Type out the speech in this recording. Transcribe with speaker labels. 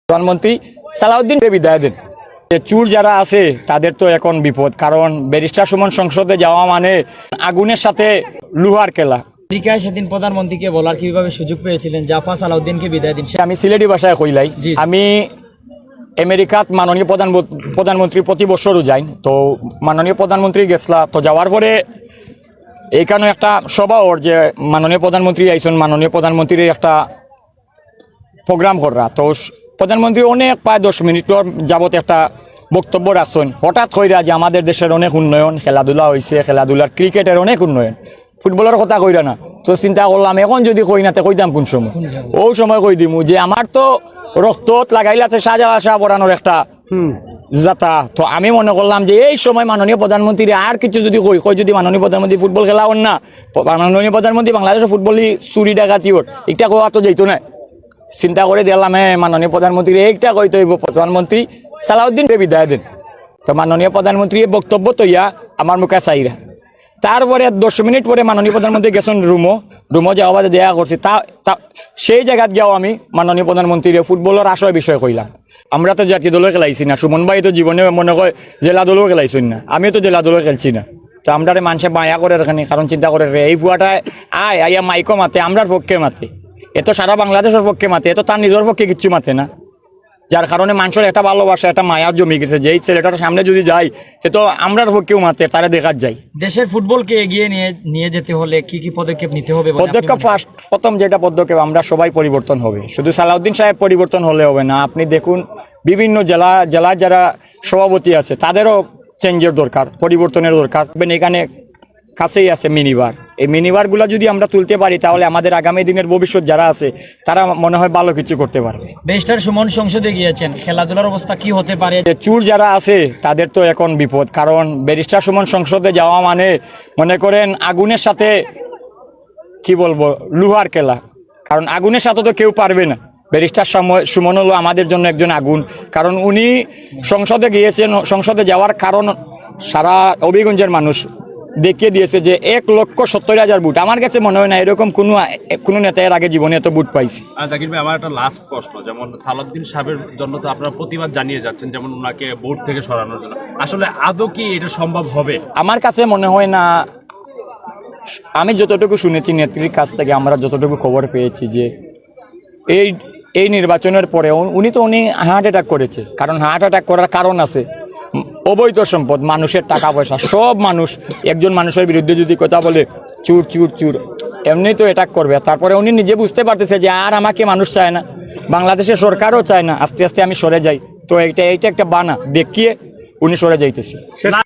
Speaker 1: প্রধানমন্ত্রী সালাউদ্দিনকে বিদায় দেন। চুর যারা আছে তাদের তো এখন বিপদ, কারণ ব্যারিস্টার সুমন সংসদে যাওয়া মানে আগুনের সাথে লোহার খেলা।
Speaker 2: আমেরিকায় সেদিন প্রধানমন্ত্রীকে বলার কিভাবে সুযোগ পেয়েছিলেন জাফা সালাউদ্দিনকে বিদায় দিন?
Speaker 1: আমি সিলেটি ভাষায় কইলাই, আমি আমেরিকাত মাননীয় প্রধানমন্ত্রী প্রতি বছরও যাই, তো মাননীয় প্রধানমন্ত্রী গেছলা, তো যাওয়ার পরে এইখানে একটা সভা ওর যে মাননীয় প্রধানমন্ত্রী আইসন, মাননীয় প্রধানমন্ত্রীর একটা প্রোগ্রাম করা, তো প্রধানমন্ত্রী অনেক প্রায় 10 মিনিটর যাবত একটা বক্তব্য রাখছেন। হঠাৎ কইরা যে আমাদের দেশের অনেক উন্নয়ন, খেলাধুলা হয়েছে, খেলাধুলার ক্রিকেটের অনেক উন্নয়ন, ফুটবলের কথা কইরা না। তো চিন্তা করলাম এখন যদি কই না তো কইতাম কোন সময়? ও সময় কই দিমু যে আমার তো রক্তত লাগাইলাতে সাজা আশা পড়ানোর একটা যাতা। তো আমি মনে করলাম যে এই সময় মাননীয় প্রধানমন্ত্রী আর কিছু যদি কই যদি মাননীয় প্রধানমন্ত্রী ফুটবল খেলা হন না, মাননীয় প্রধানমন্ত্রী বাংলাদেশের ফুটবলই চুরি ডাকাতি ওর একটা কোয়া তো যেত না। চিন্তা করে দিলাম মাননীয় প্রধানমন্ত্রী এইটা কইতে হইব, প্রধানমন্ত্রী সালাউদ্দিনকে বিদায় দেন। তো মাননীয় প্রধানমন্ত্রী বক্তব্য তো আমার মুখে চাইরা, তারপরে 10 মিনিট পরে মাননীয় প্রধানমন্ত্রী গেছেন রুমো যাওয়া বাদে দেয়া করছি। সেই জায়গাত গিয়েও আমি মাননীয় প্রধানমন্ত্রীর ফুটবলের আশয় বিষয় কইলাম। আমরা তো জাতীয় দলে খেলাইছি না, সুমন ভাই তো জীবনে মনে হয় জেলা দলেও খেলাইছেন না, আমিও তো জেলা দলে খেলছি না। তো আমরা মানুষে মায়া করে এখানে, কারণ চিন্তা করে এই ভুয়াটায় আইয়া মাইকো মাতে, আমরার পক্ষে মাতে, এত সারা বাংলাদেশের পক্ষে মাতে, এত তার নিজের পক্ষে কিচ্ছু মাতে না। যার কারণে মানুষের একটা ভালোবাসা, একটা মায়া জমি গেছে যে এই ছেলেটার সামনে যদি যাই সে তো আমরার পক্ষেও মাতে, তারা দেখার যাই।
Speaker 2: দেশের ফুটবলকে এগিয়ে নিয়ে যেতে হলে কি কি পদক্ষেপ নিতে হবে?
Speaker 1: পদক্ষেপ প্রথম যেটা পদক্ষেপ, আমরা সবাই পরিবর্তন হবে। শুধু সালাউদ্দিন সাহেব পরিবর্তন হলে হবে না, আপনি দেখুন বিভিন্ন জেলার যারা সভাপতি আছে তাদেরও চেঞ্জের দরকার, পরিবর্তনের দরকার। এখানে কাছেই আছে মিনিবার, এই মিনিবারগুলো যদি আমরা তুলতে পারি তাহলে আমাদের আগামী দিনের ভবিষ্যৎ যারা আছে তারা মনে হয় ভালো কিছু করতে পারবে।
Speaker 2: ব্যারিস্টার সুমন সংসদে গিয়েছেন, খেলাধুলার অবস্থা কি হতে পারে?
Speaker 1: চুর যারা আছে তাদের তো এখন বিপদ, কারণ ব্যারিস্টার সুমন সংসদে যাওয়া মানে মনে করেন আগুনের সাথে কি বলবো লোহার খেলা, কারণ আগুনের সাথে তো কেউ পারবে না। ব্যারিস্টার সুমন হলো আমাদের জন্য একজন আগুন, কারণ উনি সংসদে গিয়েছেন, সংসদে যাওয়ার কারণ সারা হবিগঞ্জের মানুষ দেখিয়ে দিয়েছে যে 1,70,000 ভোট। আমার কাছে মনে হয় না এরকম কোনো নেতা এর আগে জীবনে এত ভোট পাইছে।
Speaker 3: জাকির ভাই, আমার একটা লাস্ট প্রশ্ন, যেমন সালাউদ্দিন সাহেবের জন্য তো আপনারা প্রতিবাদ জানিয়ে যাচ্ছেন, যেমন ওনাকে ভোট থেকে সরানোর জন্য, আসলে আদৌ কি এটা সম্ভব হবে?
Speaker 1: আমার কাছে মনে হয় না। আমি যতটুকু শুনেছি নেত্রীর কাছ থেকে, আমরা যতটুকু খবর পেয়েছি যে এই নির্বাচনের পরে উনি হার্ট অ্যাটাক করেছে। কারণ হার্ট অ্যাটাক করার কারণ আছে, অবৈধ সম্পদ, মানুষের টাকা পয়সা, সব মানুষ একজন মানুষের বিরুদ্ধে যদি কথা বলে চুর চুর চুর, এমনি তো অ্যাটাক করবে। তারপরে উনি নিজে বুঝতে পারতেছে যে আর আমাকে মানুষ চায় না, বাংলাদেশের সরকারও চায় না, আস্তে আস্তে আমি সরে যাই। তো এইটা একটা বানা দেখিয়ে উনি সরে যাইতেছে।